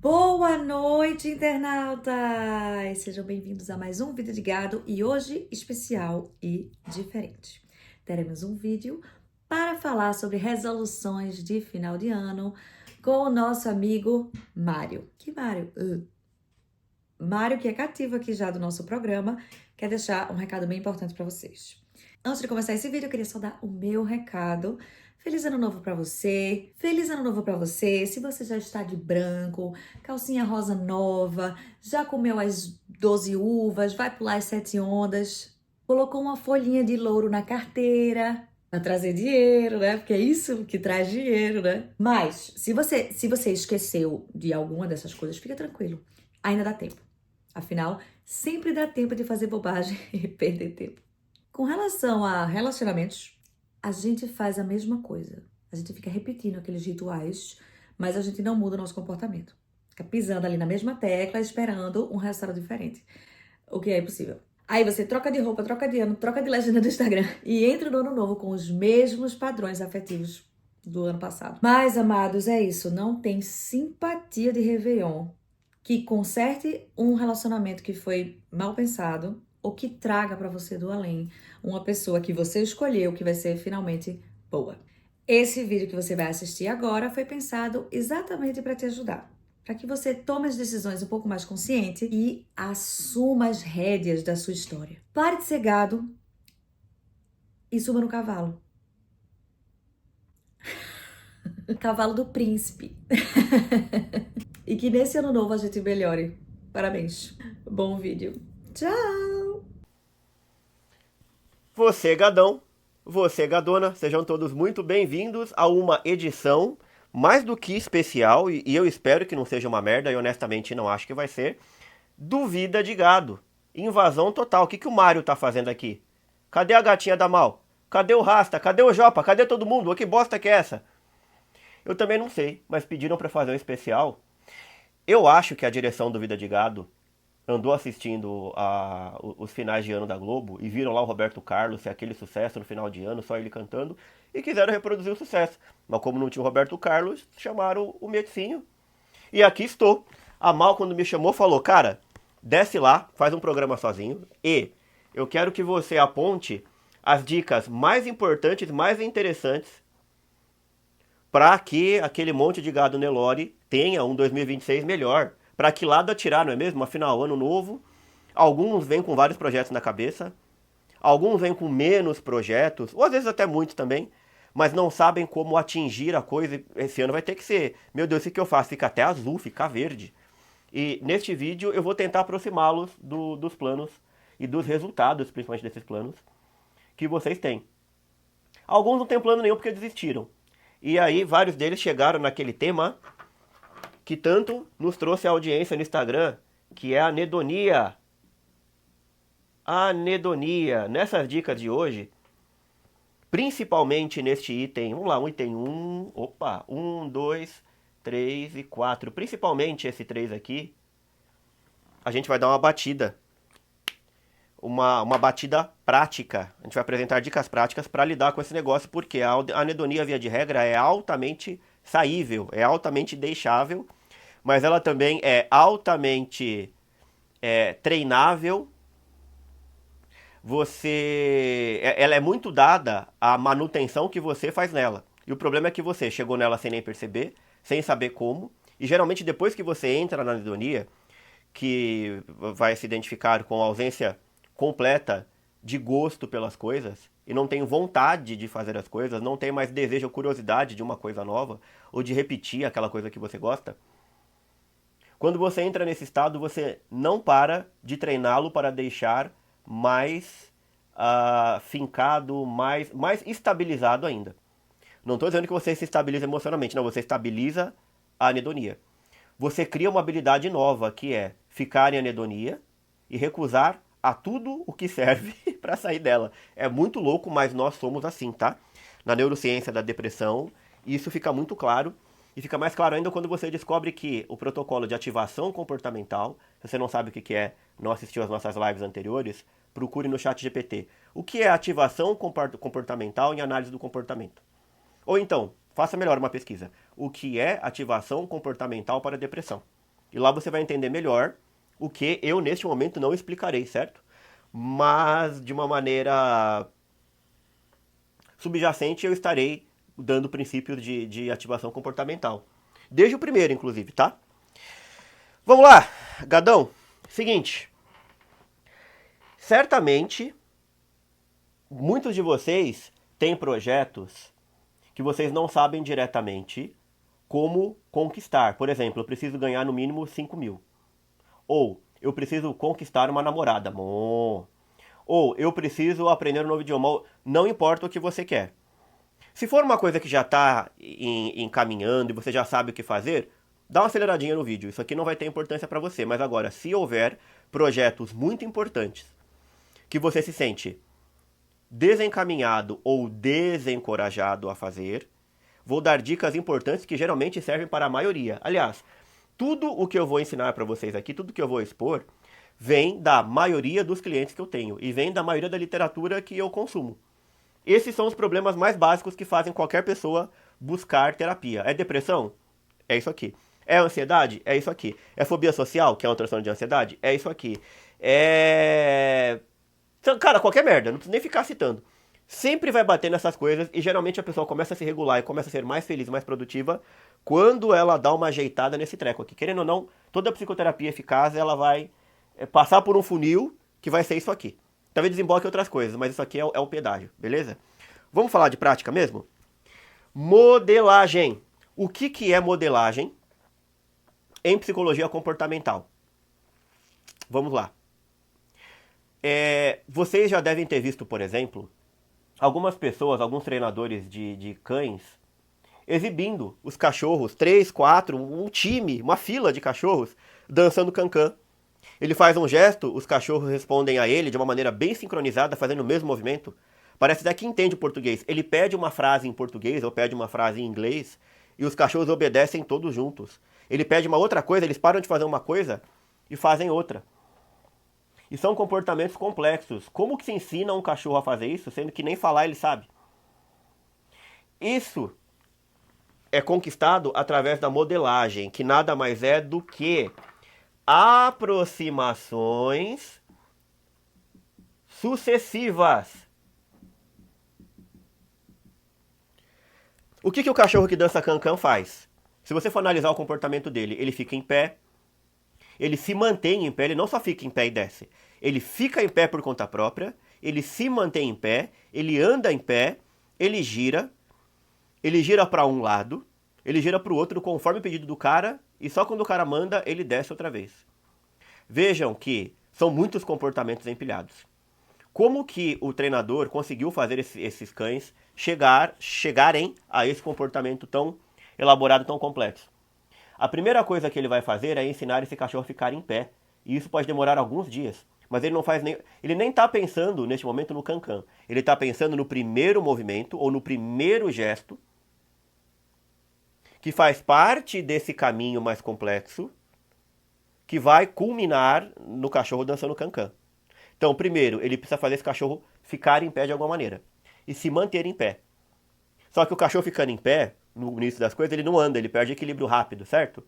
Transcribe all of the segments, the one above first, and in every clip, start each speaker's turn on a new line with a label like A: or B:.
A: Boa noite, internautas! Sejam bem-vindos a mais um vídeo de gado e hoje especial e diferente. Teremos um vídeo para falar sobre resoluções de final de ano com o nosso amigo Mário. Que Mário? Mário, que é cativo aqui já do nosso programa, quer deixar um recado bem importante para vocês. Antes de começar esse vídeo, eu queria só dar o meu recado. Feliz ano novo pra você, feliz ano novo pra você. Se você já está de branco, calcinha rosa nova, já comeu as 12 uvas, vai pular as 7 ondas, colocou uma folhinha de louro na carteira pra trazer dinheiro, né? Porque é isso que traz dinheiro, né? Mas, se você esqueceu de alguma dessas coisas, fica tranquilo, ainda dá tempo. Afinal, sempre dá tempo de fazer bobagem e perder tempo. Com relação a relacionamentos, a gente faz a mesma coisa. A gente fica repetindo aqueles rituais, mas a gente não muda o nosso comportamento. Fica pisando ali na mesma tecla, esperando um resultado diferente. O que é impossível. Aí você troca de roupa, troca de ano, troca de legenda do Instagram e entra no ano novo com os mesmos padrões afetivos do ano passado. Mas, amados, é isso. Não tem simpatia de Réveillon que conserte um relacionamento que foi mal pensado ou que traga para você do além uma pessoa que você escolheu que vai ser finalmente boa. Esse vídeo que você vai assistir agora foi pensado exatamente para te ajudar, para que você tome as decisões um pouco mais consciente e assuma as rédeas da sua história. Pare de ser gado e suba no cavalo. Cavalo do príncipe. E que nesse ano novo a gente melhore. Parabéns. Bom vídeo. Tchau!
B: Você, gadão, você, gadona, sejam todos muito bem-vindos a uma edição mais do que especial, e eu espero que não seja uma merda, e honestamente não acho que vai ser, do Vida de Gado. Invasão total. O que o Mário tá fazendo aqui? Cadê a gatinha da Mal? Cadê o Rasta? Cadê o Jopa? Cadê todo mundo? Que bosta que é essa? Eu também não sei, mas pediram pra fazer um especial. Eu acho que a direção do Vida de Gado andou assistindo os finais de ano da Globo e viram lá o Roberto Carlos e aquele sucesso no final de ano, só ele cantando, e quiseram reproduzir o sucesso. Mas como não tinha o Roberto Carlos, chamaram o Metinho. E aqui estou. A Mal, quando me chamou, falou, cara, desce lá, faz um programa sozinho, e eu quero que você aponte as dicas mais importantes, mais interessantes, para que aquele monte de gado Nelore tenha um 2026 melhor. Para que lado atirar, não é mesmo? Afinal, ano novo, alguns vêm com vários projetos na cabeça, alguns vêm com menos projetos, ou às vezes até muitos também, mas não sabem como atingir a coisa. Esse ano vai ter que ser, meu Deus, o que eu faço? Fica até azul, fica verde. E neste vídeo eu vou tentar aproximá-los dos planos e dos resultados, principalmente desses planos, que vocês têm. Alguns não têm plano nenhum porque desistiram. E aí vários deles chegaram naquele tema que tanto nos trouxe a audiência no Instagram, que é a anedonia. A anedonia. Nessas dicas de hoje, principalmente neste item, vamos lá, um item 1, opa, 1, 2, 3 e 4. Principalmente esse 3 aqui, a gente vai dar uma batida. Uma batida prática. A gente vai apresentar dicas práticas para lidar com esse negócio, porque a anedonia, via de regra, é altamente saível, é altamente deixável, mas ela também é altamente treinável. Ela é muito dada à manutenção que você faz nela. E o problema é que você chegou nela sem nem perceber, sem saber como, e geralmente depois que você entra na anedonia, que vai se identificar com a ausência completa de gosto pelas coisas, e não tem vontade de fazer as coisas, não tem mais desejo ou curiosidade de uma coisa nova, ou de repetir aquela coisa que você gosta. Quando você entra nesse estado, você não para de treiná-lo para deixar mais fincado, mais estabilizado ainda. Não estou dizendo que você se estabiliza emocionalmente, não, você estabiliza a anedonia. Você cria uma habilidade nova, que é ficar em anedonia e recusar a tudo o que serve para sair dela. É muito louco, mas nós somos assim, tá? Na neurociência da depressão, isso fica muito claro. E fica mais claro ainda quando você descobre que o protocolo de ativação comportamental, se você não sabe o que é, não assistiu às nossas lives anteriores, procure no chat GPT. O que é ativação comportamental em análise do comportamento? Ou então, faça melhor uma pesquisa. O que é ativação comportamental para depressão? E lá você vai entender melhor o que eu, neste momento, não explicarei, certo? Mas, de uma maneira subjacente, eu estarei dando princípios de ativação comportamental. Desde o primeiro, inclusive, tá? Vamos lá, gadão. Seguinte. Certamente, muitos de vocês têm projetos que vocês não sabem diretamente como conquistar. Por exemplo, eu preciso ganhar no mínimo 5 mil. Ou eu preciso conquistar uma namorada. Ou eu preciso aprender um novo idioma. Não importa o que você quer. Se for uma coisa que já está encaminhando e você já sabe o que fazer, dá uma aceleradinha no vídeo. Isso aqui não vai ter importância para você. Mas agora, se houver projetos muito importantes que você se sente desencaminhado ou desencorajado a fazer, vou dar dicas importantes que geralmente servem para a maioria. Aliás, tudo o que eu vou ensinar para vocês aqui, tudo que eu vou expor, vem da maioria dos clientes que eu tenho e vem da maioria da literatura que eu consumo. Esses são os problemas mais básicos que fazem qualquer pessoa buscar terapia. É depressão? É isso aqui. É ansiedade? É isso aqui. É fobia social, que é uma transtorno de ansiedade? É isso aqui. Cara, qualquer merda, não precisa nem ficar citando. Sempre vai bater nessas coisas e geralmente a pessoa começa a se regular e começa a ser mais feliz, mais produtiva quando ela dá uma ajeitada nesse treco aqui. Querendo ou não, toda psicoterapia eficaz, ela vai passar por um funil que vai ser isso aqui. Talvez desemboque outras coisas, mas isso aqui é o pedágio, beleza? Vamos falar de prática mesmo? Modelagem. O que é modelagem em psicologia comportamental? Vamos lá. Vocês já devem ter visto, por exemplo, algumas pessoas, alguns treinadores de cães, exibindo os cachorros, 3, 4, um time, uma fila de cachorros, dançando cancan. Ele faz um gesto, os cachorros respondem a ele de uma maneira bem sincronizada, fazendo o mesmo movimento. Parece até que entende o português. Ele pede uma frase em português ou pede uma frase em inglês e os cachorros obedecem todos juntos. Ele pede uma outra coisa, eles param de fazer uma coisa e fazem outra. E são comportamentos complexos. Como que se ensina um cachorro a fazer isso, sendo que nem falar ele sabe? Isso é conquistado através da modelagem, que nada mais é do que aproximações sucessivas. O que o cachorro que dança cancan faz? Se você for analisar o comportamento dele, ele fica em pé, ele se mantém em pé, ele não só fica em pé e desce. Ele fica em pé por conta própria, ele se mantém em pé, ele anda em pé, ele gira para um lado, ele gira para o outro conforme o pedido do cara, e só quando o cara manda, ele desce outra vez. Vejam que são muitos comportamentos empilhados. Como que o treinador conseguiu fazer esses cães chegarem a esse comportamento tão elaborado, tão complexo? A primeira coisa que ele vai fazer é ensinar esse cachorro a ficar em pé. E isso pode demorar alguns dias. Mas ele não faz nem. Ele nem está pensando neste momento no cancan. Ele está pensando no primeiro movimento ou no primeiro gesto que faz parte desse caminho mais complexo que vai culminar no cachorro dançando cancan. Então, primeiro, ele precisa fazer esse cachorro ficar em pé de alguma maneira e se manter em pé. Só que o cachorro ficando em pé, no início das coisas, ele não anda, ele perde equilíbrio rápido, certo?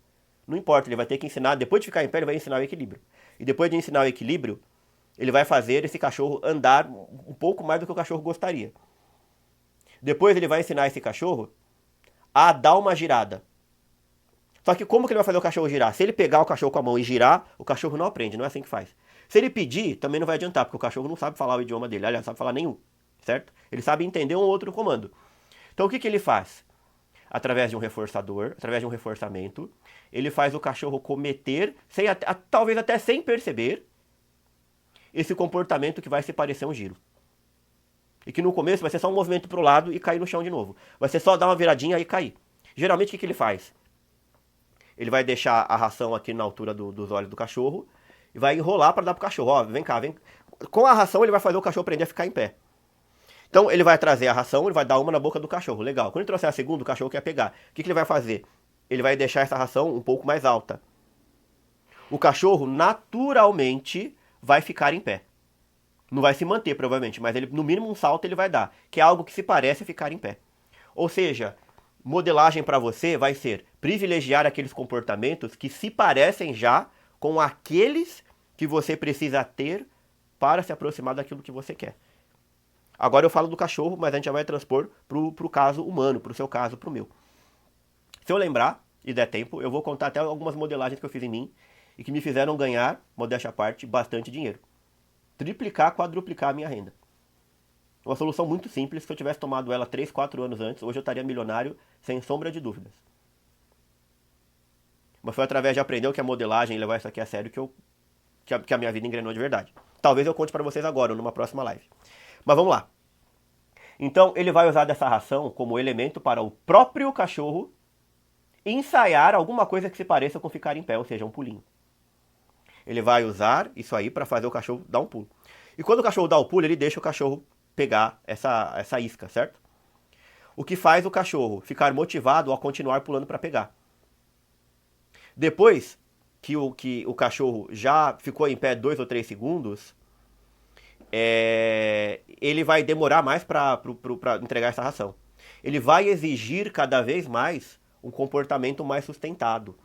B: Não importa, ele vai ter que ensinar, depois de ficar em pé, ele vai ensinar o equilíbrio. E depois de ensinar o equilíbrio, ele vai fazer esse cachorro andar um pouco mais do que o cachorro gostaria. Depois ele vai ensinar esse cachorro a dar uma girada. Só que como que ele vai fazer o cachorro girar? Se ele pegar o cachorro com a mão e girar, o cachorro não aprende, não é assim que faz. Se ele pedir, também não vai adiantar, porque o cachorro não sabe falar o idioma dele, aliás, não sabe falar nenhum, certo? Ele sabe entender um ou outro comando. Então o que ele faz? Através de um reforçador, através de um reforçamento, ele faz o cachorro cometer, talvez até sem perceber, esse comportamento que vai se parecer um giro. E que no começo vai ser só um movimento para o lado e cair no chão de novo. Vai ser só dar uma viradinha e cair. Geralmente o que ele faz? Ele vai deixar a ração aqui na altura dos olhos do cachorro e vai enrolar para dar pro cachorro. Ó, vem cá, vem. Com a ração ele vai fazer o cachorro aprender a ficar em pé. Então ele vai trazer a ração, ele vai dar uma na boca do cachorro. Legal. Quando ele trouxer a segunda, o cachorro quer pegar. O que ele vai fazer? Ele vai deixar essa ração um pouco mais alta. O cachorro naturalmente vai ficar em pé. Não vai se manter, provavelmente, mas ele, no mínimo um salto ele vai dar, que é algo que se parece ficar em pé. Ou seja, modelagem para você vai ser privilegiar aqueles comportamentos que se parecem já com aqueles que você precisa ter para se aproximar daquilo que você quer. Agora eu falo do cachorro, mas a gente já vai transpor pro caso humano, pro seu caso, pro meu. Se eu lembrar e der tempo, eu vou contar até algumas modelagens que eu fiz em mim e que me fizeram ganhar, modéstia à parte, bastante dinheiro. Triplicar, quadruplicar a minha renda. Uma solução muito simples, se eu tivesse tomado ela 3, 4 anos antes, hoje eu estaria milionário sem sombra de dúvidas. Mas foi através de aprender o que é modelagem e levar isso aqui a sério que a minha vida engrenou de verdade. Talvez eu conte para vocês agora, ou numa próxima live. Mas vamos lá. Então ele vai usar dessa ração como elemento para o próprio cachorro ensaiar alguma coisa que se pareça com ficar em pé, ou seja, um pulinho. Ele vai usar isso aí para fazer o cachorro dar um pulo. E quando o cachorro dá o pulo, ele deixa o cachorro pegar essa isca, certo? O que faz o cachorro ficar motivado a continuar pulando para pegar. Depois que o cachorro já ficou em pé 2 ou 3 segundos, ele vai demorar mais para entregar essa ração. Ele vai exigir cada vez mais um comportamento mais sustentado.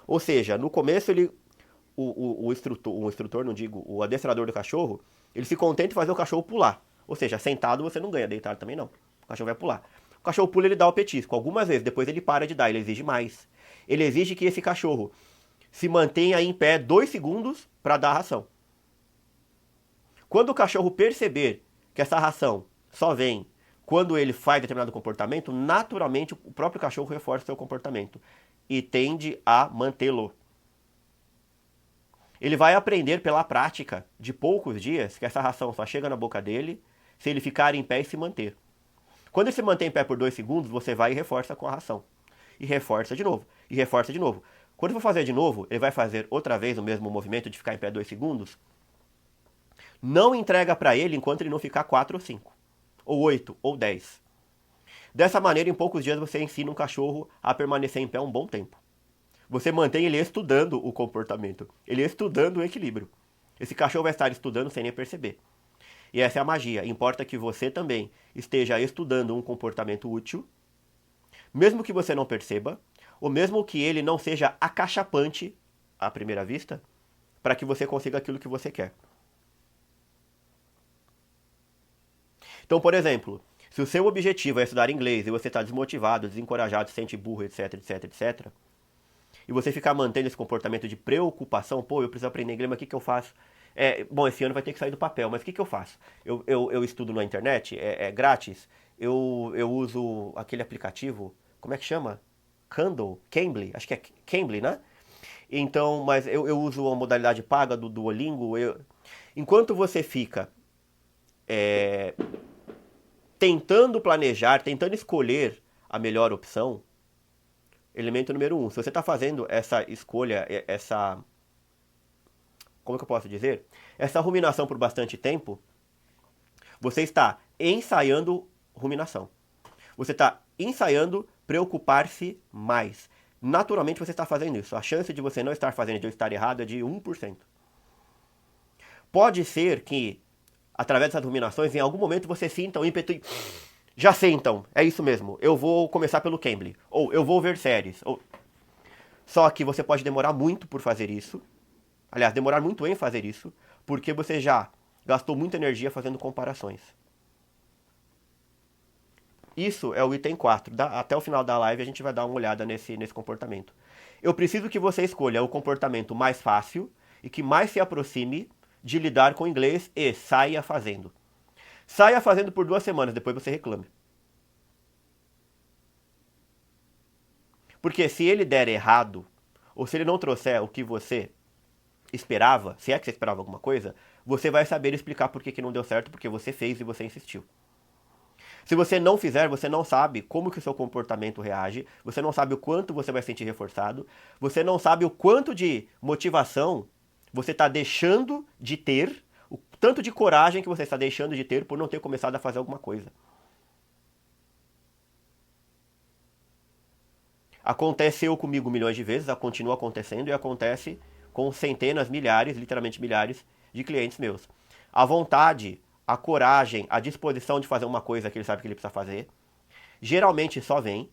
B: Ou seja, no começo o instrutor, não digo, o adestrador do cachorro, ele se contenta em fazer o cachorro pular. Ou seja, sentado você não ganha, deitado também não. O cachorro vai pular. O cachorro pula, ele dá o petisco. Algumas vezes, depois ele para de dar, ele exige mais. Ele exige que esse cachorro se mantenha em pé 2 segundos para dar a ração. Quando o cachorro perceber que essa ração só vem quando ele faz determinado comportamento, naturalmente o próprio cachorro reforça o seu comportamento e tende a mantê-lo. Ele vai aprender pela prática de poucos dias que essa ração só chega na boca dele se ele ficar em pé e se manter. Quando ele se mantém em pé por 2 segundos, você vai e reforça com a ração. E reforça de novo. E reforça de novo. Quando for fazer de novo, ele vai fazer outra vez o mesmo movimento de ficar em pé 2 segundos. Não entrega para ele enquanto ele não ficar 4 ou 5. Ou 8 ou 10. Dessa maneira, em poucos dias você ensina um cachorro a permanecer em pé um bom tempo. Você mantém ele estudando o comportamento. Ele estudando o equilíbrio. Esse cachorro vai estar estudando sem nem perceber. E essa é a magia. Importa que você também esteja estudando um comportamento útil, mesmo que você não perceba, ou mesmo que ele não seja acachapante à primeira vista, para que você consiga aquilo que você quer. Então, por exemplo, se o seu objetivo é estudar inglês e você está desmotivado, desencorajado, se sente burro, etc, etc, etc, e você ficar mantendo esse comportamento de preocupação, pô, eu preciso aprender inglês, mas o que eu faço? Bom, esse ano vai ter que sair do papel, mas o que eu faço? Eu estudo na internet, é grátis, eu uso aquele aplicativo, como é que chama? Cambly, acho que é Cambly, né? Então, mas eu uso a modalidade paga do Duolingo. Enquanto você fica tentando planejar, tentando escolher a melhor opção, elemento número 1, se você está fazendo essa escolha, como é que eu posso dizer? Essa ruminação por bastante tempo, você está ensaiando ruminação. Você está ensaiando preocupar-se mais. Naturalmente você está fazendo isso. A chance de você não estar fazendo, de eu estar errado, é de 1%. Pode ser que, através dessas ruminações, em algum momento você sinta um ímpeto e... Já sei então, é isso mesmo. Eu vou começar pelo Cambly. Ou eu vou ver séries. Só que você pode demorar muito por fazer isso. Aliás, demorar muito em fazer isso. Porque você já gastou muita energia fazendo comparações. Isso é o item 4. Até o final da live a gente vai dar uma olhada nesse comportamento. Eu preciso que você escolha o comportamento mais fácil e que mais se aproxime de lidar com o inglês e saia fazendo. Saia fazendo por 2 semanas, depois você reclame. Porque se ele der errado, ou se ele não trouxer o que você esperava, se é que você esperava alguma coisa, você vai saber explicar por que não deu certo, porque você fez e você insistiu. Se você não fizer, você não sabe como que o seu comportamento reage, você não sabe o quanto você vai se sentir reforçado, você não sabe o quanto de motivação você está deixando de ter, o tanto de coragem que você está deixando de ter por não ter começado a fazer alguma coisa. Aconteceu comigo milhões de vezes, continua acontecendo e acontece com centenas, milhares, literalmente milhares de clientes meus. A vontade, a coragem, a disposição de fazer uma coisa que ele sabe que ele precisa fazer, geralmente só vem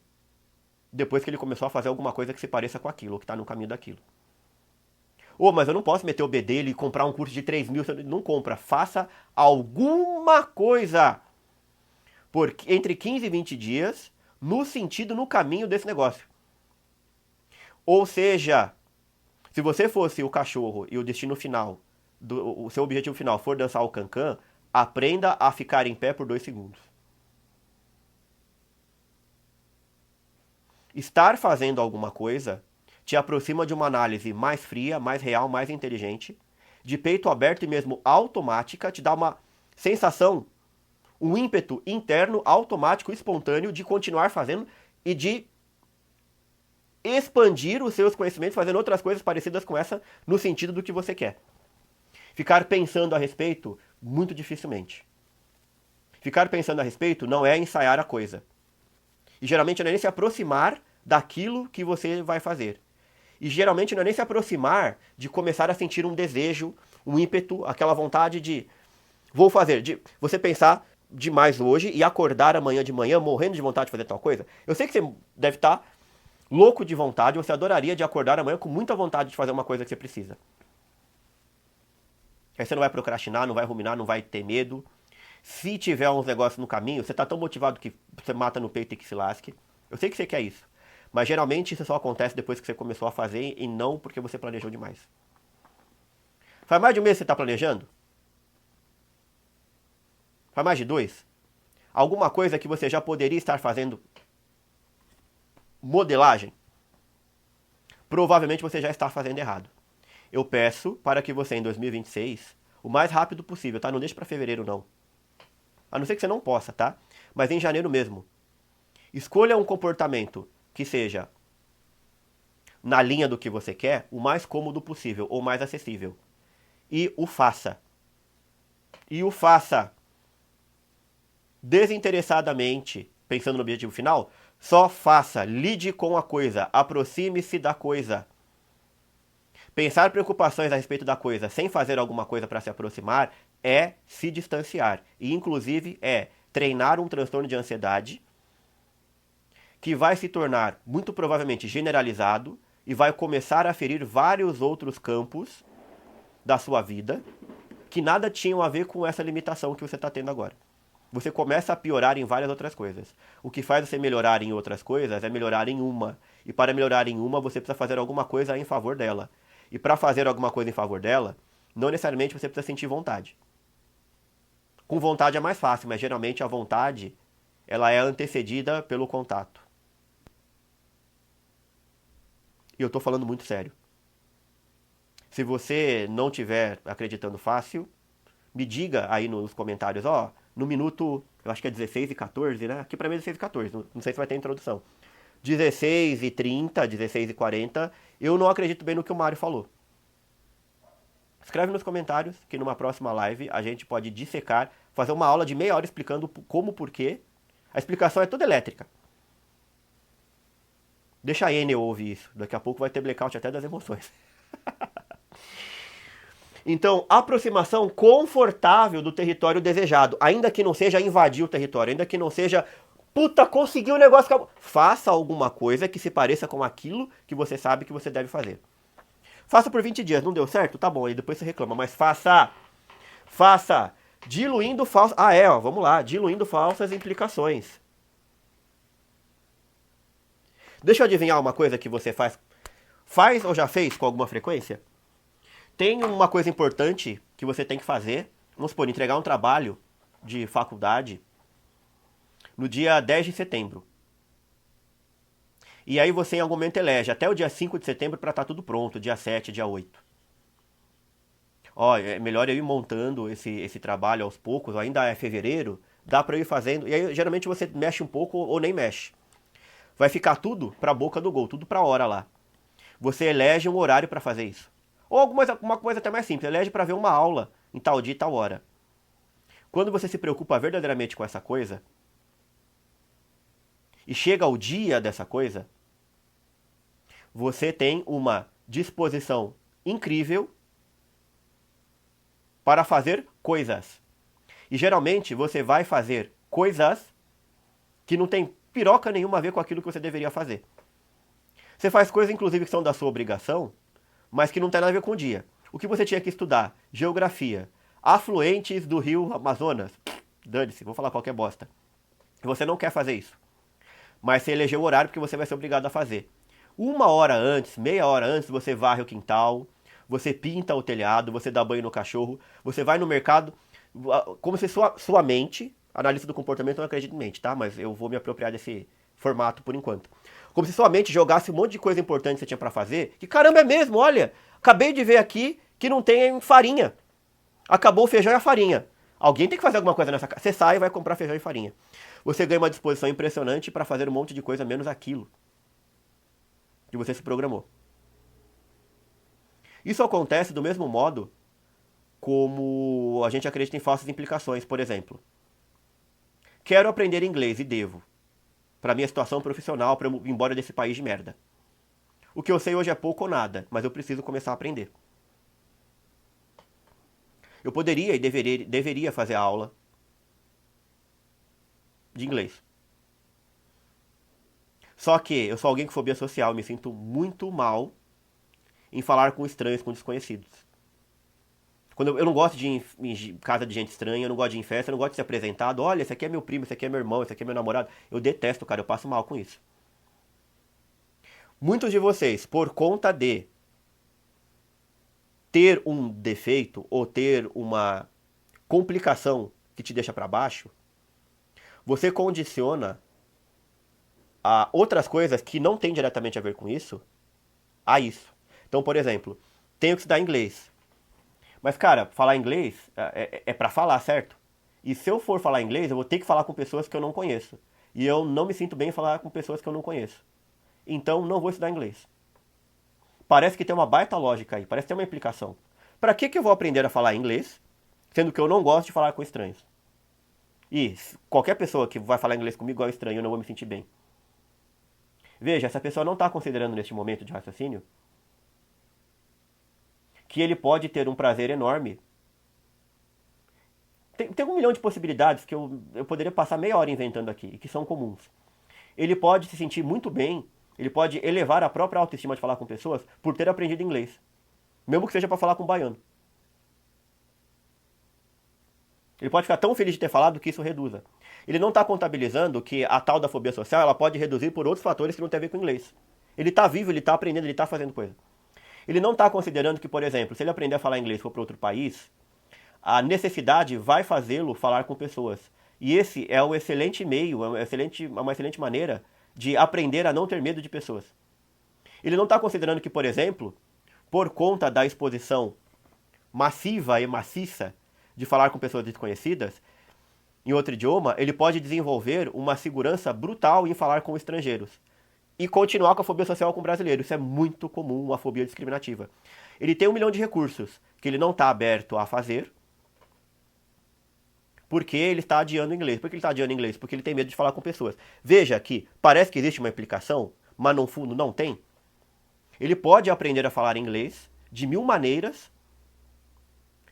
B: depois que ele começou a fazer alguma coisa que se pareça com aquilo, ou que está no caminho daquilo. Mas eu não posso meter o B dele e comprar um curso de 3 mil. Não compra. Faça alguma coisa por entre 15 e 20 dias no caminho desse negócio. Ou seja, se você fosse o cachorro e o destino final, o seu objetivo final for dançar o cancan, aprenda a ficar em pé por 2 segundos. Estar fazendo alguma coisa te aproxima de uma análise mais fria, mais real, mais inteligente, de peito aberto e mesmo automática, te dá uma sensação, um ímpeto interno, automático, espontâneo de continuar fazendo e de expandir os seus conhecimentos fazendo outras coisas parecidas com essa no sentido do que você quer. Ficar pensando a respeito, muito dificilmente. Ficar pensando a respeito não é ensaiar a coisa. E geralmente não é nem se aproximar daquilo que você vai fazer. E geralmente não é nem se aproximar de começar a sentir um desejo, um ímpeto, aquela vontade de vou fazer, de você pensar demais hoje e acordar amanhã de manhã morrendo de vontade de fazer tal coisa. Eu sei que você deve estar louco de vontade, você adoraria de acordar amanhã com muita vontade de fazer uma coisa que você precisa. Aí você não vai procrastinar, não vai ruminar, não vai ter medo. Se tiver uns negócios no caminho, você tá tão motivado que você mata no peito e que se lasque. Eu sei que você quer isso. Mas geralmente isso só acontece depois que você começou a fazer e não porque você planejou demais. Faz mais de um mês que você está planejando? Faz mais de 2? Alguma coisa que você já poderia estar fazendo modelagem? Provavelmente você já está fazendo errado. Eu peço para que você em 2026, o mais rápido possível, tá? Não deixe para fevereiro não. A não ser que você não possa, tá? Mas em janeiro mesmo. Escolha um comportamento que seja na linha do que você quer, o mais cômodo possível, ou mais acessível. E o faça. E o faça desinteressadamente, pensando no objetivo final, só faça, lide com a coisa, aproxime-se da coisa. Pensar preocupações a respeito da coisa sem fazer alguma coisa para se aproximar é se distanciar. E inclusive é treinar um transtorno de ansiedade que vai se tornar muito provavelmente generalizado e vai começar a ferir vários outros campos da sua vida que nada tinham a ver com essa limitação que você está tendo agora. Você começa a piorar em várias outras coisas. O que faz você melhorar em outras coisas é melhorar em uma. E para melhorar em uma, você precisa fazer alguma coisa em favor dela. E para fazer alguma coisa em favor dela, não necessariamente você precisa sentir vontade. Com vontade é mais fácil, mas geralmente a vontade ela é antecedida pelo contato. E eu estou falando muito sério. Se você não estiver acreditando fácil, me diga aí nos comentários, no minuto, eu acho que é 16 e 14, né? Aqui pra mim é 16 e 14, não sei se vai ter introdução. 16 e 30, 16 e 40, eu não acredito bem no que o Mário falou. Escreve nos comentários que numa próxima live a gente pode dissecar, fazer uma aula de meia hora explicando como, porquê. A explicação é toda elétrica. Deixa a Enel ouvir isso, daqui a pouco vai ter blackout até das emoções. Então, aproximação confortável do território desejado, ainda que não seja invadir o território, ainda que não seja, puta, consegui o negócio, faça alguma coisa que se pareça com aquilo que você sabe que você deve fazer. Faça por 20 dias, não deu certo? Tá bom, aí depois você reclama, mas faça, diluindo falsas, vamos lá, diluindo falsas implicações. Deixa eu adivinhar uma coisa que você faz ou já fez com alguma frequência? Tem uma coisa importante que você tem que fazer, vamos supor, entregar um trabalho de faculdade no dia 10 de setembro. E aí você em algum momento elege até o dia 5 de setembro para estar tudo pronto, dia 7, dia 8. É melhor eu ir montando esse trabalho aos poucos, ainda é fevereiro, dá para eu ir fazendo, e aí geralmente você mexe um pouco ou nem mexe. Vai ficar tudo para a boca do gol, tudo para a hora lá. Você elege um horário para fazer isso. Ou uma coisa até mais simples, elege para ver uma aula em tal dia e tal hora. Quando você se preocupa verdadeiramente com essa coisa, e chega o dia dessa coisa, você tem uma disposição incrível para fazer coisas. E geralmente você vai fazer coisas que não tem piroca nenhuma a ver com aquilo que você deveria fazer. Você faz coisas, inclusive, que são da sua obrigação, mas que não tem nada a ver com o dia. O que você tinha que estudar? Geografia. Afluentes do rio Amazonas. Dane-se, vou falar qualquer bosta. E você não quer fazer isso. Mas você elegeu o horário porque você vai ser obrigado a fazer. 1 hora antes, meia hora antes, você varre o quintal, você pinta o telhado, você dá banho no cachorro, você vai no mercado, como se sua mente, analista do comportamento não acredita em mente, tá? Mas eu vou me apropriar desse formato por enquanto. Como se sua mente jogasse um monte de coisa importante que você tinha pra fazer, que caramba é mesmo, olha, acabei de ver aqui que não tem farinha. Acabou o feijão e a farinha. Alguém tem que fazer alguma coisa nessa casa. Você sai e vai comprar feijão e farinha. Você ganha uma disposição impressionante para fazer um monte de coisa menos aquilo que você se programou. Isso acontece do mesmo modo como a gente acredita em falsas implicações, por exemplo. Quero aprender inglês e devo. Para minha situação profissional, para eu ir embora desse país de merda. O que eu sei hoje é pouco ou nada, mas eu preciso começar a aprender. Eu poderia e deveria fazer aula de inglês. Só que eu sou alguém com fobia social, me sinto muito mal em falar com estranhos, com desconhecidos. Eu não gosto de ir em casa de gente estranha, eu não gosto de ir em festa, eu não gosto de ser apresentado. Olha, esse aqui é meu primo, esse aqui é meu irmão, esse aqui é meu namorado. Eu detesto, cara, eu passo mal com isso. Muitos de vocês, por conta de ter um defeito ou ter uma complicação que te deixa para baixo, você condiciona a outras coisas que não tem diretamente a ver com isso, a isso. Então, por exemplo, tenho que estudar inglês. Mas, cara, falar inglês é pra falar, certo? E se eu for falar inglês, eu vou ter que falar com pessoas que eu não conheço. E eu não me sinto bem em falar com pessoas que eu não conheço. Então, não vou estudar inglês. Parece que tem uma baita lógica aí, parece que tem uma implicação. Pra que eu vou aprender a falar inglês, sendo que eu não gosto de falar com estranhos? E qualquer pessoa que vai falar inglês comigo é estranho, eu não vou me sentir bem. Veja, essa pessoa não está considerando neste momento de raciocínio que ele pode ter um prazer enorme. Tem 1 milhão de possibilidades que eu poderia passar meia hora inventando aqui, e que são comuns. Ele pode se sentir muito bem, ele pode elevar a própria autoestima de falar com pessoas por ter aprendido inglês. Mesmo que seja para falar com um baiano. Ele pode ficar tão feliz de ter falado que isso reduza. Ele não está contabilizando que a tal da fobia social ela pode reduzir por outros fatores que não tem a ver com o inglês. Ele está vivo, ele está aprendendo, ele está fazendo coisa. Ele não está considerando que, por exemplo, se ele aprender a falar inglês e for para outro país, a necessidade vai fazê-lo falar com pessoas. E esse é um excelente meio, uma excelente maneira de aprender a não ter medo de pessoas. Ele não está considerando que, por exemplo, por conta da exposição massiva e maciça de falar com pessoas desconhecidas, em outro idioma, ele pode desenvolver uma segurança brutal em falar com estrangeiros. E continuar com a fobia social com brasileiros. Isso é muito comum, uma fobia discriminativa. Ele tem 1 milhão de recursos que ele não está aberto a fazer, porque ele está adiando o inglês. Por que ele está adiando o inglês? Porque ele tem medo de falar com pessoas. Veja que parece que existe uma implicação, mas no fundo não tem. Ele pode aprender a falar inglês de 1000 maneiras,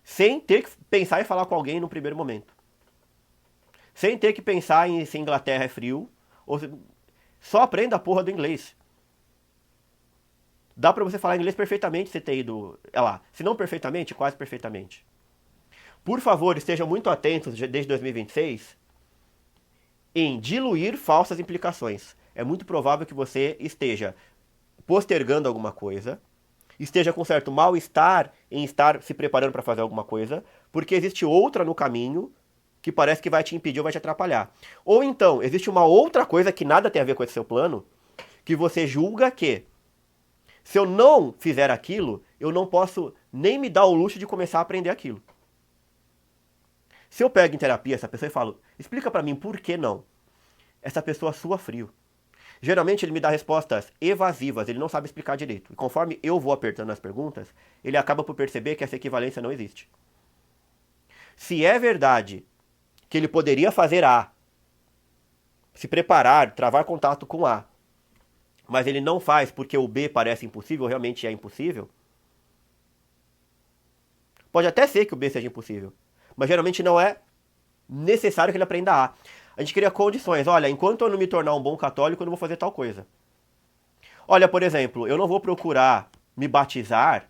B: sem ter que pensar em falar com alguém no primeiro momento. Sem ter que pensar em se Inglaterra é frio, ou se... Só aprenda a porra do inglês. Dá pra você falar inglês perfeitamente se ter ido lá. Se não perfeitamente, quase perfeitamente. Por favor, estejam muito atentos desde 2026 em diluir falsas implicações. É muito provável que você esteja postergando alguma coisa, esteja com certo mal-estar em estar se preparando para fazer alguma coisa, porque existe outra no caminho que parece que vai te impedir ou vai te atrapalhar. Ou então, existe uma outra coisa que nada tem a ver com esse seu plano, que você julga que, se eu não fizer aquilo, eu não posso nem me dar o luxo de começar a aprender aquilo. Se eu pego em terapia essa pessoa e falo, explica pra mim por que não, essa pessoa sua frio. Geralmente ele me dá respostas evasivas, ele não sabe explicar direito. E conforme eu vou apertando as perguntas, ele acaba por perceber que essa equivalência não existe. Se é verdade que ele poderia fazer A, se preparar, travar contato com A, mas ele não faz porque o B parece impossível, realmente é impossível, pode até ser que o B seja impossível, mas geralmente não é necessário que ele aprenda A. A gente cria condições, olha, enquanto eu não me tornar um bom católico, eu não vou fazer tal coisa. Olha, por exemplo, eu não vou procurar me batizar.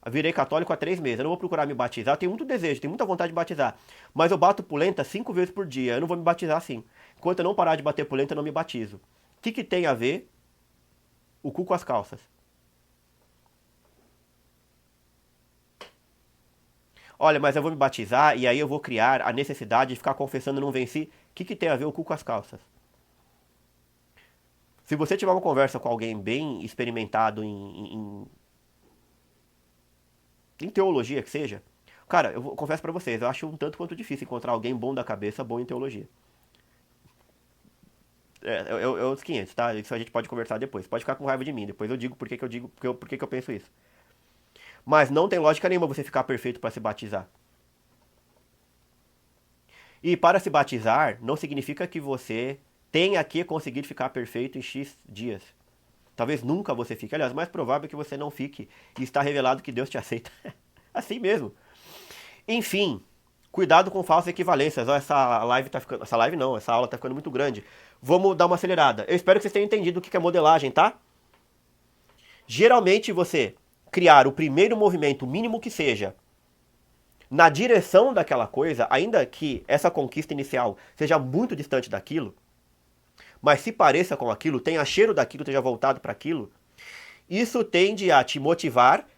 B: Eu virei católico há 3 meses. Eu não vou procurar me batizar. Eu tenho muito desejo, tenho muita vontade de batizar. Mas eu bato polenta 5 vezes por dia. Eu não vou me batizar assim. Enquanto eu não parar de bater polenta, eu não me batizo. O que tem a ver o cu com as calças? Olha, mas eu vou me batizar e aí eu vou criar a necessidade de ficar confessando não venci. O que tem a ver o cu com as calças? Se você tiver uma conversa com alguém bem experimentado em teologia que seja, cara, confesso pra vocês, eu acho um tanto quanto difícil encontrar alguém bom da cabeça, bom em teologia. É os 500, tá? Isso a gente pode conversar depois. Pode ficar com raiva de mim. Depois eu digo por que eu digo, por que eu penso isso. Mas não tem lógica nenhuma você ficar perfeito para se batizar. E para se batizar, não significa que você tenha que conseguir ficar perfeito em X dias. Talvez nunca você fique. Aliás, mais provável é que você não fique. E está revelado que Deus te aceita. Assim mesmo. Enfim, cuidado com falsas equivalências. Ó, essa live tá ficando. Essa live não, essa aula tá ficando muito grande. Vamos dar uma acelerada. Eu espero que vocês tenham entendido o que é modelagem, tá? Geralmente você criar o primeiro movimento, mínimo que seja, na direção daquela coisa, ainda que essa conquista inicial seja muito distante daquilo, mas se pareça com aquilo, tenha cheiro daquilo, esteja voltado para aquilo, isso tende a te motivar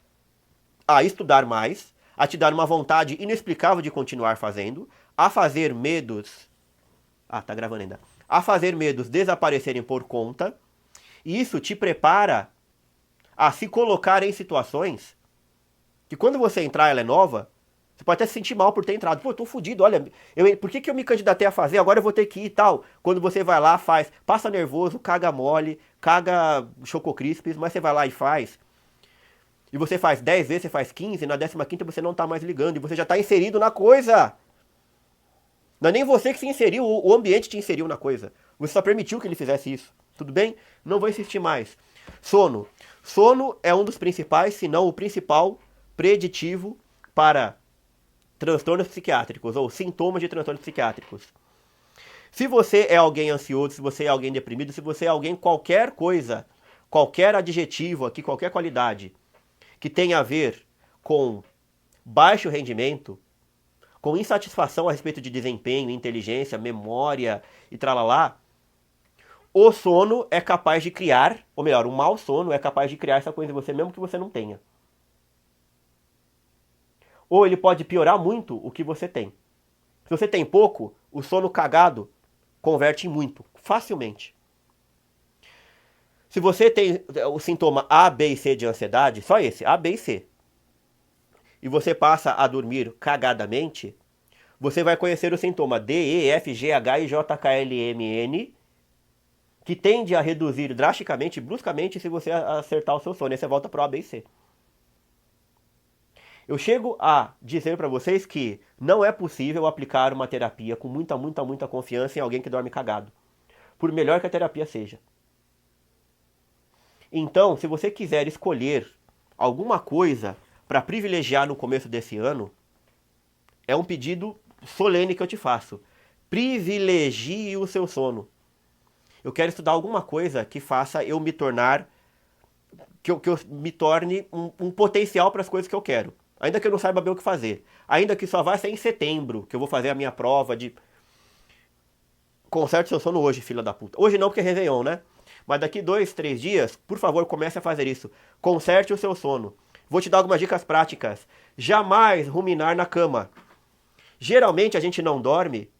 B: a estudar mais, a te dar uma vontade inexplicável de continuar fazendo, a fazer medos. Ah, tá gravando ainda. A fazer medos desaparecerem por conta, e isso te prepara a se colocar em situações que quando você entrar, ela é nova, você pode até se sentir mal por ter entrado. Pô, eu tô fudido, olha, por que eu me candidatei a fazer? Agora eu vou ter que ir e tal. Quando você vai lá, faz, passa nervoso, caga mole, caga chococrispes, mas você vai lá e faz. E você faz 10 vezes, você faz 15, na 15ª você não tá mais ligando, e você já tá inserido na coisa. Não é nem você que se inseriu, o ambiente te inseriu na coisa. Você só permitiu que ele fizesse isso. Tudo bem? Não vou insistir mais. Sono. Sono é um dos principais, se não o principal, preditivo para transtornos psiquiátricos ou sintomas de transtornos psiquiátricos. Se você é alguém ansioso, se você é alguém deprimido, se você é alguém qualquer coisa, qualquer adjetivo aqui, qualquer qualidade que tenha a ver com baixo rendimento, com insatisfação a respeito de desempenho, inteligência, memória e tralalá, o sono é capaz de criar, ou melhor, o mau sono é capaz de criar essa coisa em você mesmo que você não tenha. Ou ele pode piorar muito o que você tem. Se você tem pouco, o sono cagado converte em muito, facilmente. Se você tem o sintoma A, B e C de ansiedade, só esse, A, B e C, e você passa a dormir cagadamente, você vai conhecer o sintoma D, E, F, G, H e J, K, L, M, N, que tende a reduzir drasticamente, bruscamente, se você acertar o seu sono. Aí você volta para o A, B e C. Eu chego a dizer para vocês que não é possível aplicar uma terapia com muita confiança em alguém que dorme cagado, por melhor que a terapia seja. Então, se você quiser escolher alguma coisa para privilegiar no começo desse ano, é um pedido solene que eu te faço. Privilegie o seu sono. Eu quero estudar alguma coisa que faça eu me tornar, que eu me torne um potencial para as coisas que eu quero. Ainda que eu não saiba bem o que fazer. Ainda que só vai ser em setembro, que eu vou fazer a minha prova de... Conserte seu sono hoje, filha da puta. Hoje não, porque é Réveillon, né? Mas daqui 2, 3 dias, por favor, comece a fazer isso. Conserte o seu sono. Vou te dar algumas dicas práticas. Jamais ruminar na cama. Geralmente a gente não dorme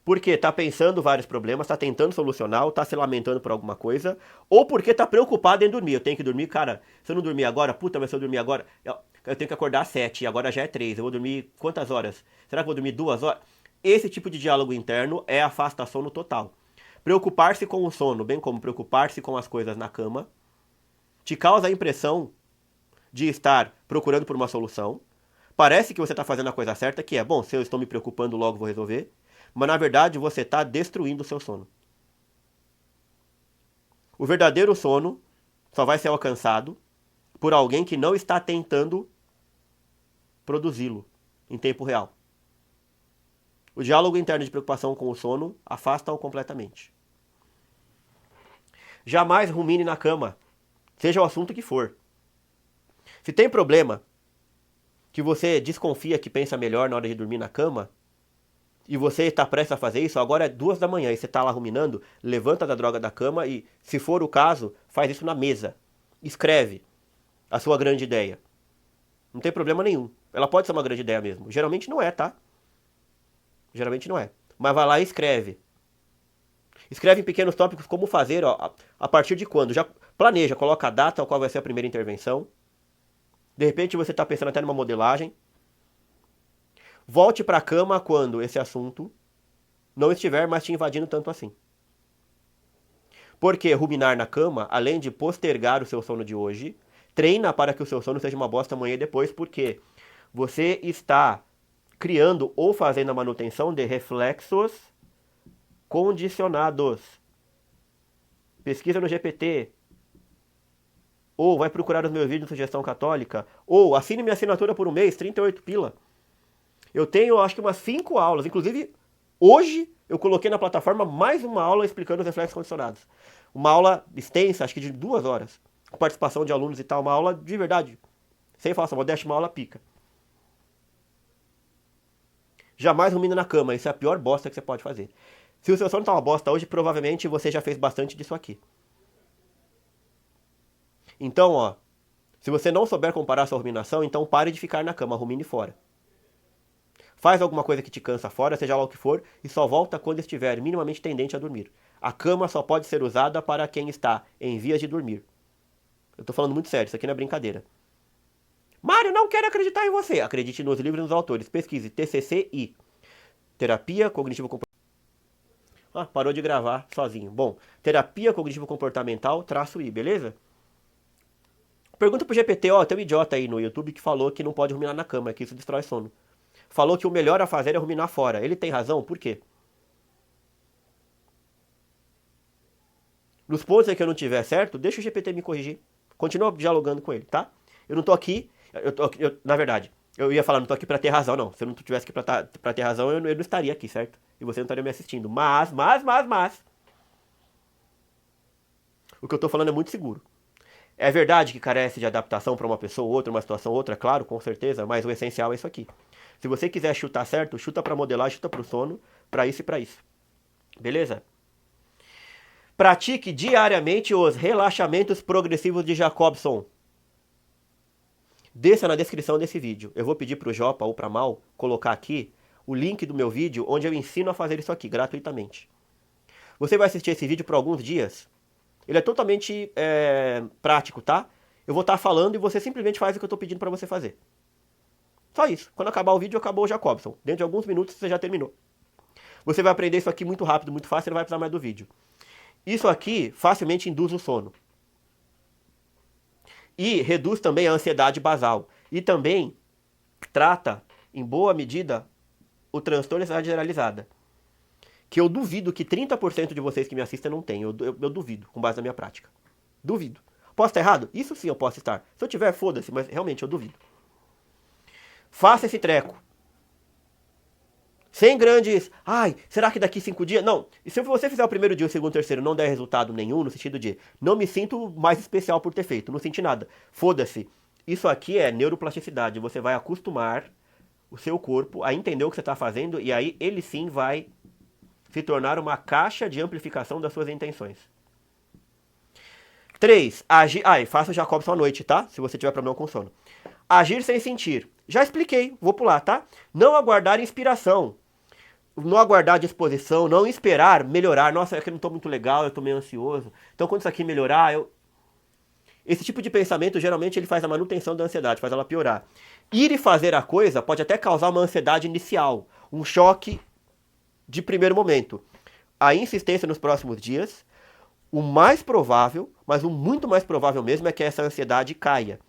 B: porque tá pensando vários problemas, tá tentando solucionar, ou tá se lamentando por alguma coisa, ou porque tá preocupado em dormir. Eu tenho que dormir, cara, se eu não dormir agora, puta, mas se eu dormir agora, eu tenho que acordar às 7, e agora já é 3, eu vou dormir quantas horas? Será que eu vou dormir 2 horas? Esse tipo de diálogo interno é afasta-sono total. Preocupar-se com o sono, bem como preocupar-se com as coisas na cama, te causa a impressão de estar procurando por uma solução. Parece que você está fazendo a coisa certa, que é, bom, se eu estou me preocupando, logo vou resolver. Mas na verdade você está destruindo o seu sono. O verdadeiro sono só vai ser alcançado por alguém que não está tentando produzi-lo em tempo real. O diálogo interno de preocupação com o sono afasta-o completamente. Jamais rumine na cama, seja o assunto que for. Se tem problema que você desconfia que pensa melhor na hora de dormir na cama, e você está prestes a fazer isso, agora é 2 da manhã e você está lá ruminando, levanta da droga da cama e, se for o caso, faz isso na mesa. Escreve a sua grande ideia. Não tem problema nenhum. Ela pode ser uma grande ideia mesmo. Geralmente não é, tá? Geralmente não é. Mas vai lá e escreve. Escreve em pequenos tópicos como fazer, ó, a partir de quando. Já planeja, coloca a data, qual vai ser a primeira intervenção. De repente você está pensando até numa modelagem. Volte para a cama quando esse assunto não estiver mais te invadindo tanto assim. Porque ruminar na cama, além de postergar o seu sono de hoje, treina para que o seu sono seja uma bosta amanhã e depois, porque você está criando ou fazendo a manutenção de reflexos condicionados. Pesquisa no GPT. Ou vai procurar os meus vídeos de sugestão católica. Ou assine minha assinatura por um mês, 38 pila. Eu tenho, acho que umas 5 aulas. Inclusive, hoje eu coloquei na plataforma mais uma aula explicando os reflexos condicionados. Uma aula extensa, acho que de 2 horas. Com participação de alunos e tal. Uma aula de verdade. Sem falsa modéstia, uma aula pica. Jamais rumina na cama. Isso é a pior bosta que você pode fazer. Se o seu sono tá uma bosta hoje, provavelmente você já fez bastante disso aqui. Então, ó. Se você não souber comparar sua ruminação, então pare de ficar na cama. Rumine fora. Faz alguma coisa que te cansa fora, seja lá o que for, e só volta quando estiver minimamente tendente a dormir. A cama só pode ser usada para quem está em vias de dormir. Eu tô falando muito sério, isso aqui não é brincadeira. Mário, não quero acreditar em você. Acredite nos livros e nos autores. Pesquise TCC-I. Terapia Cognitivo Comportamental. Ah, parou de gravar sozinho. Bom, Terapia Cognitivo Comportamental, -I, beleza? Pergunta pro GPT, ó, tem um idiota aí no YouTube que falou que não pode ruminar na cama, que isso destrói sono. Falou que o melhor a fazer é ruminar fora. Ele tem razão? Por quê? Nos pontos em que eu não tiver certo, deixa o GPT me corrigir. Continua dialogando com ele, tá? Eu não tô aqui... na verdade, eu ia falar, não tô aqui pra ter razão, não. Se eu não tivesse aqui pra ter razão, eu não estaria aqui, certo? E você não estaria me assistindo. Mas... O que eu tô falando é muito seguro. É verdade que carece de adaptação pra uma pessoa ou outra, uma situação ou outra, claro, com certeza, mas o essencial é isso aqui. Se você quiser chutar certo, chuta pra modelar, chuta pro sono, pra isso e pra isso. Beleza? Pratique diariamente os relaxamentos progressivos de Jacobson. Desça na descrição desse vídeo. Eu vou pedir pro Jopa ou pra Mal colocar aqui o link do meu vídeo onde eu ensino a fazer isso aqui, gratuitamente. Você vai assistir esse vídeo por alguns dias. Ele é totalmente prático, tá? Eu vou estar falando e você simplesmente faz o que eu tô pedindo pra você fazer. Só isso. Quando acabar o vídeo, acabou o Jacobson. Dentro de alguns minutos você já terminou. Você vai aprender isso aqui muito rápido, muito fácil, e não vai precisar mais do vídeo. Isso aqui facilmente induz o sono. E reduz também a ansiedade basal. E também trata, em boa medida, o transtorno de ansiedade generalizada. Que eu duvido que 30% de vocês que me assistem não tem. Eu duvido, com base na minha prática. Duvido. Posso estar errado? Isso sim eu posso estar. Se eu tiver, foda-se, mas realmente eu duvido. Faça esse treco. Sem grandes... Ai, será que daqui 5 dias... Não. E se você fizer o primeiro dia, o segundo, o terceiro não der resultado nenhum, no sentido de... Não me sinto mais especial por ter feito. Não senti nada. Foda-se. Isso aqui é neuroplasticidade. Você vai acostumar o seu corpo a entender o que você está fazendo e aí ele sim vai se tornar uma caixa de amplificação das suas intenções. 3. Agir... e faça o Jacobson à noite, tá? Se você tiver problema com sono. Agir sem sentir. Já expliquei, vou pular, tá? Não aguardar inspiração. Não aguardar disposição, não esperar melhorar. Nossa, é que eu não tô muito legal, eu tô meio ansioso. Então quando isso aqui melhorar, Esse tipo de pensamento, geralmente, ele faz a manutenção da ansiedade, faz ela piorar. Ir e fazer a coisa pode até causar uma ansiedade inicial, um choque de primeiro momento. A insistência nos próximos dias, o mais provável, mas o muito mais provável mesmo, é que essa ansiedade caia.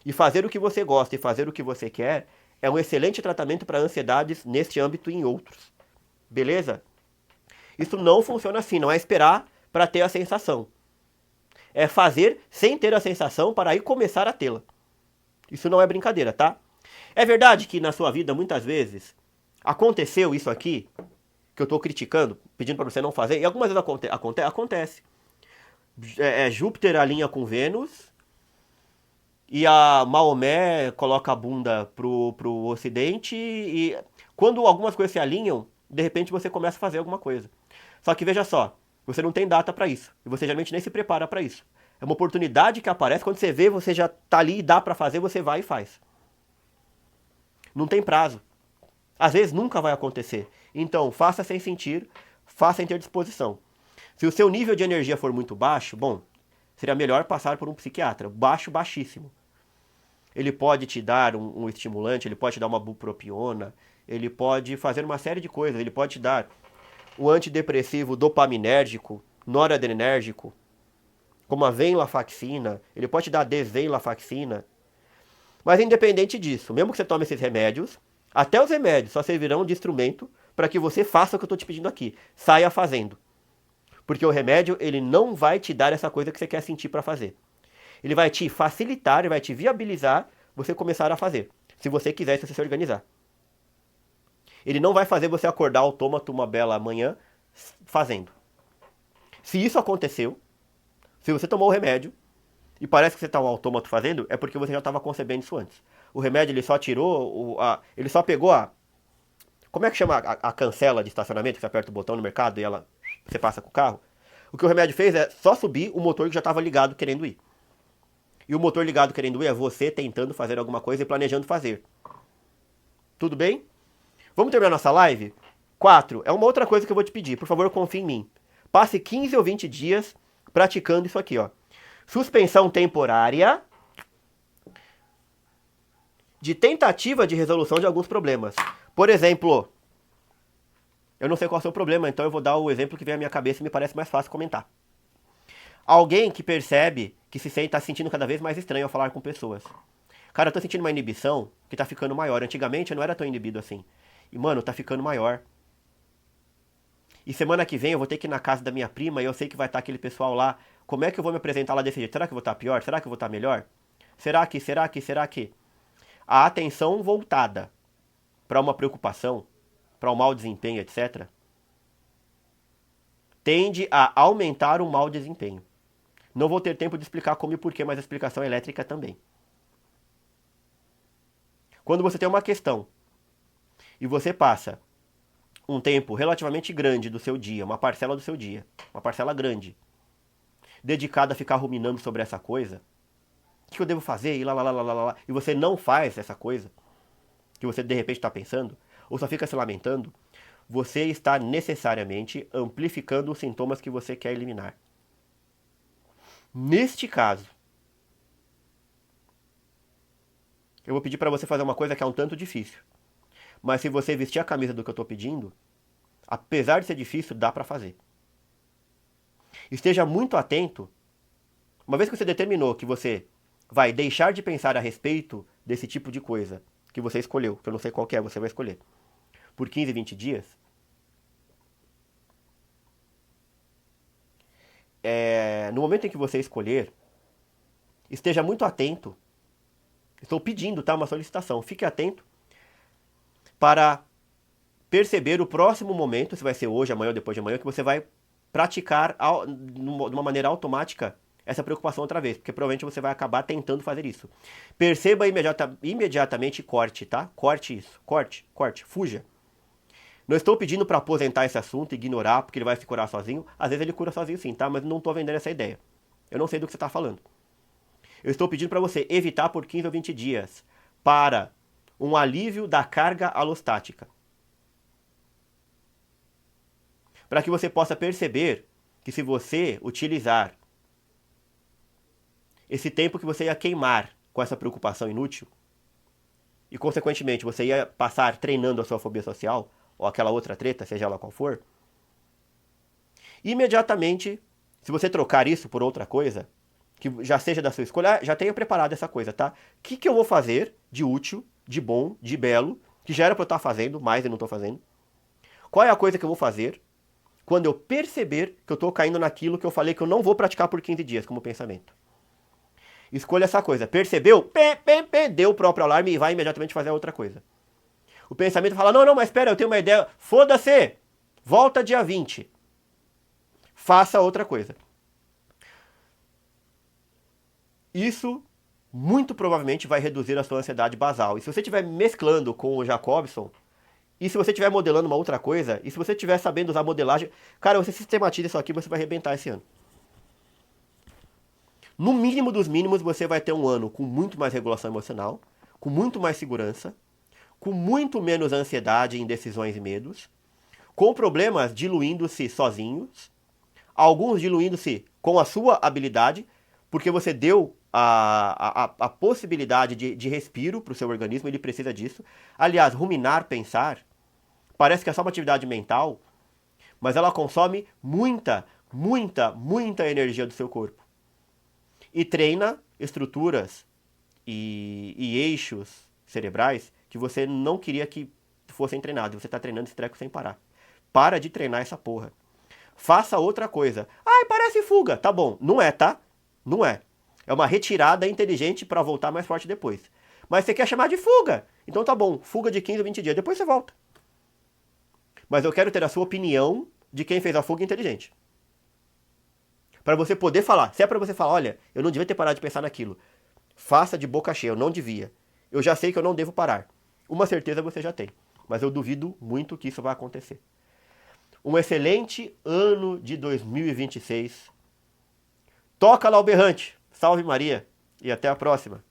B: E fazer o que você gosta e fazer o que você quer é um excelente tratamento para ansiedades neste âmbito e em outros. Beleza? Isso não funciona assim, não é esperar para ter a sensação. É fazer sem ter a sensação para aí começar a tê-la. Isso não é brincadeira, tá? É verdade que na sua vida, muitas vezes, aconteceu isso aqui, que eu estou criticando, pedindo para você não fazer, e algumas vezes acontece. Júpiter alinha com Vênus, e a Maomé coloca a bunda pro ocidente, e quando algumas coisas se alinham, de repente você começa a fazer alguma coisa. Só que veja só, você não tem data para isso, e você geralmente nem se prepara para isso. É uma oportunidade que aparece, quando você vê, você já tá ali e dá para fazer, você vai e faz. Não tem prazo. Às vezes nunca vai acontecer. Então, faça sem sentir, faça em ter disposição. Se o seu nível de energia for muito baixo, bom, seria melhor passar por um psiquiatra. Baixo, baixíssimo. Ele pode te dar um estimulante, ele pode te dar uma bupropiona, ele pode fazer uma série de coisas, ele pode te dar um antidepressivo dopaminérgico, noradrenérgico, como a venlafaxina, ele pode te dar desvenlafaxina. Mas independente disso, mesmo que você tome esses remédios, até os remédios só servirão de instrumento para que você faça o que eu estou te pedindo aqui. Saia fazendo. Porque o remédio, ele não vai te dar essa coisa que você quer sentir para fazer. Ele vai te facilitar, ele vai te viabilizar você começar a fazer. Se você quiser, se você se organizar. Ele não vai fazer você acordar autômato uma bela manhã fazendo. Se isso aconteceu, se você tomou o remédio e parece que você está um autômato fazendo, é porque você já estava concebendo isso antes. O remédio ele só tirou, ele só pegou a... Como é que chama a cancela de estacionamento, que você aperta o botão no mercado e você passa com o carro? O que o remédio fez é só subir o motor que já estava ligado querendo ir. E o motor ligado querendo ir é você tentando fazer alguma coisa e planejando fazer. Tudo bem? Vamos terminar nossa live? 4. É uma outra coisa que eu vou te pedir. Por favor, confie em mim. Passe 15 ou 20 dias praticando isso aqui, ó. Suspensão temporária de tentativa de resolução de alguns problemas. Por exemplo, eu não sei qual é o seu problema, então eu vou dar o exemplo que vem à minha cabeça e me parece mais fácil comentar. Alguém que percebe que está se sentindo cada vez mais estranho ao falar com pessoas. Cara, eu tô sentindo uma inibição que tá ficando maior. Antigamente eu não era tão inibido assim. E, mano, tá ficando maior. E semana que vem eu vou ter que ir na casa da minha prima e eu sei que vai estar aquele pessoal lá. Como é que eu vou me apresentar lá desse jeito? Será que eu vou estar pior? Será que eu vou estar melhor? Será que? A atenção voltada para uma preocupação, para um mau desempenho, etc., tende a aumentar o mau desempenho. Não vou ter tempo de explicar como e porquê, mas a explicação é elétrica também. Quando você tem uma questão e você passa um tempo relativamente grande do seu dia, uma parcela do seu dia, uma parcela grande, dedicada a ficar ruminando sobre essa coisa, o que eu devo fazer? E você não faz essa coisa que você de repente está pensando, ou só fica se lamentando, você está necessariamente amplificando os sintomas que você quer eliminar. Neste caso, eu vou pedir para você fazer uma coisa que é um tanto difícil. Mas se você vestir a camisa do que eu estou pedindo, apesar de ser difícil, dá para fazer. Esteja muito atento. Uma vez que você determinou que você vai deixar de pensar a respeito desse tipo de coisa que você escolheu, que eu não sei qual que é, você vai escolher, por 15, 20 dias, no momento em que você escolher, esteja muito atento. Estou pedindo, tá? Uma solicitação. Fique atento para perceber o próximo momento, se vai ser hoje, amanhã ou depois de amanhã, que você vai praticar de uma maneira automática essa preocupação outra vez, porque provavelmente você vai acabar tentando fazer isso. Perceba imediatamente e corte, tá? Corte isso. Corte. Fuja. Não estou pedindo para aposentar esse assunto, ignorar, porque ele vai se curar sozinho. Às vezes ele cura sozinho sim, tá? Mas não estou vendendo essa ideia. Eu não sei do que você está falando. Eu estou pedindo para você evitar por 15 ou 20 dias para um alívio da carga alostática. Para que você possa perceber que se você utilizar esse tempo que você ia queimar com essa preocupação inútil, e consequentemente você ia passar treinando a sua fobia social, ou aquela outra treta, seja ela qual for, imediatamente, se você trocar isso por outra coisa, que já seja da sua escolha, já tenha preparado essa coisa, tá? O que eu vou fazer de útil, de bom, de belo, que já era pra eu estar fazendo, mas eu não estou fazendo? Qual é a coisa que eu vou fazer quando eu perceber que eu estou caindo naquilo que eu falei que eu não vou praticar por 15 dias como pensamento? Escolha essa coisa. Percebeu? Deu o próprio alarme e vai imediatamente fazer a outra coisa. O pensamento fala, não, mas espera, eu tenho uma ideia. Foda-se! Volta dia 20. Faça outra coisa. Isso muito provavelmente vai reduzir a sua ansiedade basal. E se você estiver mesclando com o Jacobson, e se você estiver modelando uma outra coisa, e se você estiver sabendo usar modelagem, cara, você sistematiza isso aqui, você vai arrebentar esse ano. No mínimo dos mínimos, você vai ter um ano com muito mais regulação emocional, com muito mais segurança, com muito menos ansiedade, indecisões e medos, com problemas diluindo-se sozinhos, alguns diluindo-se com a sua habilidade, porque você deu a possibilidade de respiro para o seu organismo, ele precisa disso. Aliás, ruminar, pensar, parece que é só uma atividade mental, mas ela consome muita, muita, muita energia do seu corpo. E treina estruturas e eixos cerebrais que você não queria que fossem treinados. Você está treinando esse treco sem parar. Para de treinar essa porra. Faça outra coisa. Ai, parece fuga. Tá bom. Não é, tá? Não é. É uma retirada inteligente para voltar mais forte depois. Mas você quer chamar de fuga. Então tá bom. Fuga de 15 ou 20 dias. Depois você volta. Mas eu quero ter a sua opinião de quem fez a fuga inteligente. Para você poder falar. Se é para você falar, olha, eu não devia ter parado de pensar naquilo. Faça de boca cheia, eu não devia. Eu já sei que eu não devo parar. Uma certeza você já tem. Mas eu duvido muito que isso vai acontecer. Um excelente ano de 2026. Toca lá o berrante. Salve Maria. E até a próxima.